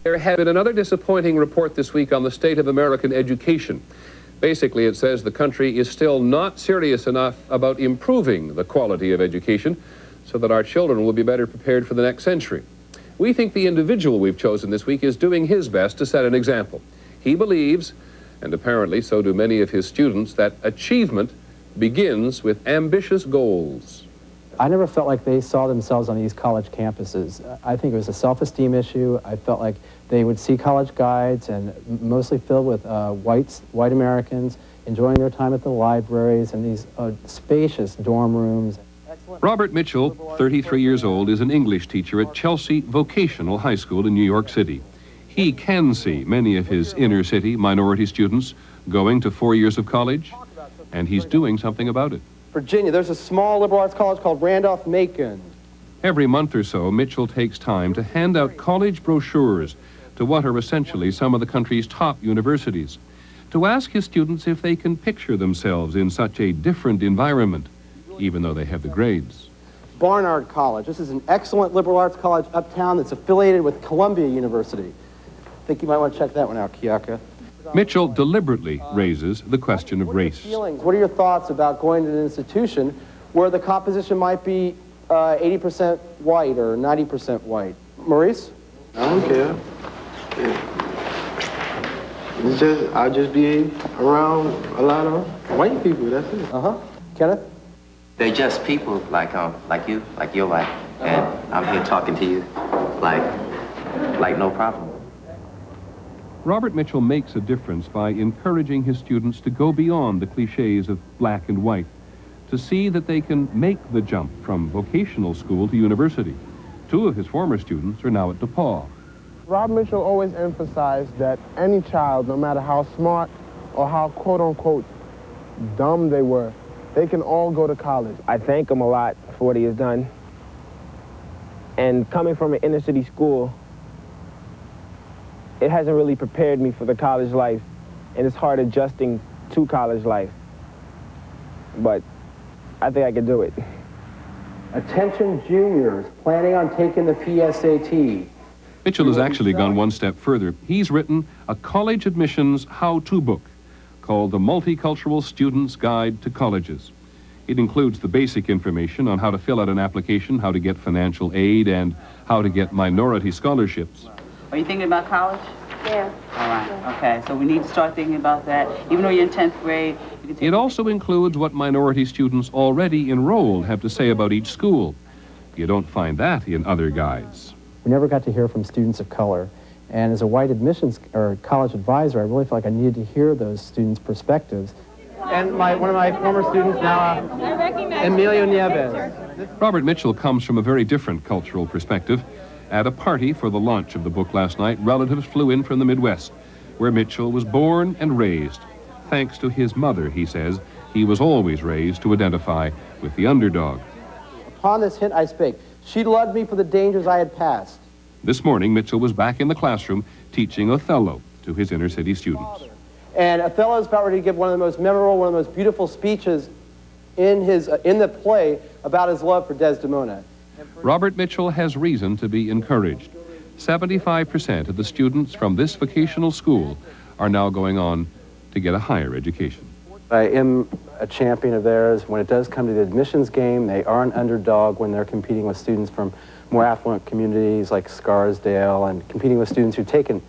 There had been another disappointing report this week on the state of American education. Basically, it says the country is still not serious enough about improving the quality of education so that our children will be better prepared for the next century. We think the individual we've chosen this week is doing his best to set an example. He believes, and apparently so do many of his students, that achievement begins with ambitious goals. I never felt like they saw themselves on these college campuses. I think it was a self-esteem issue. I felt like they would see college guides and mostly filled with white Americans enjoying their time at the libraries and these spacious dorm rooms. Robert Mitchell, 33 years old, is an English teacher at Chelsea Vocational High School in New York City. He can see many of his inner city minority students going to 4 years of college, and he's doing something about it. Virginia, there's a small liberal arts college called Randolph-Macon. Every month or so, Mitchell takes time to hand out college brochures to what are essentially some of the country's top universities, to ask his students if they can picture themselves in such a different environment, even though they have the grades. Barnard College. This is an excellent liberal arts college uptown that's affiliated with Columbia University. I think you might want to check that one out, Kiaka. Mitchell deliberately raises the question of race. What are your thoughts about going to an institution where the composition might be 80% white or 90% white? Maurice? I don't care. It's just, I'll just be around a lot of white people, that's it. Kenneth? They're just people like you, like your life, and I'm here talking to you like no problem. Robert Mitchell makes a difference by encouraging his students to go beyond the cliches of black and white, to see that they can make the jump from vocational school to university. Two of his former students are now at DePauw. Rob Mitchell always emphasized that any child, no matter how smart or how quote-unquote dumb they were, they can all go to college. I thank him a lot for what he has done. And coming from an inner city school, it hasn't really prepared me for the college life, and it's hard adjusting to college life. But I think I can do it. Attention juniors planning on taking the PSAT. Mitchell has actually gone one step further. He's written a college admissions how-to book called The Multicultural Student's Guide to Colleges. It includes the basic information on how to fill out an application, how to get financial aid, and how to get minority scholarships. Are you thinking about college? Yeah. All right, okay, so we need to start thinking about that. Even though you're in 10th grade, you can take... It also includes what minority students already enrolled have to say about each school. You don't find that in other guides. We never got to hear from students of color. And as a white admissions or college advisor, I really felt like I needed to hear those students' perspectives. And one of my former students now, Emilio Nieves. Robert Mitchell comes from a very different cultural perspective. At a party for the launch of the book last night, relatives flew in from the Midwest, where Mitchell was born and raised. Thanks to his mother, he says, he was always raised to identify with the underdog. Upon this hint I spake. She loved me for the dangers I had passed. This morning, Mitchell was back in the classroom teaching Othello to his inner city students. And Othello is about ready to give one of the most memorable, one of the most beautiful speeches in the play about his love for Desdemona. Robert Mitchell has reason to be encouraged. 75% of the students from this vocational school are now going on to get a higher education. I am a champion of theirs. When it does come to the admissions game, they are an underdog when they're competing with students from more affluent communities like Scarsdale and competing with students who've taken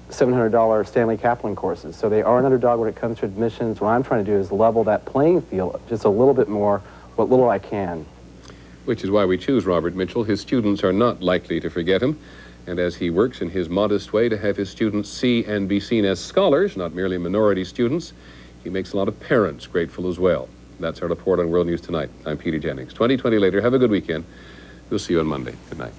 $700 Stanley Kaplan courses. So they are an underdog when it comes to admissions. What I'm trying to do is level that playing field just a little bit more, what little I can. Which is why we choose Robert Mitchell. His students are not likely to forget him. And as he works in his modest way to have his students see and be seen as scholars, not merely minority students, he makes a lot of parents grateful as well. That's our report on World News Tonight. I'm Peter Jennings. 2020 later. Have a good weekend. We'll see you on Monday. Good night.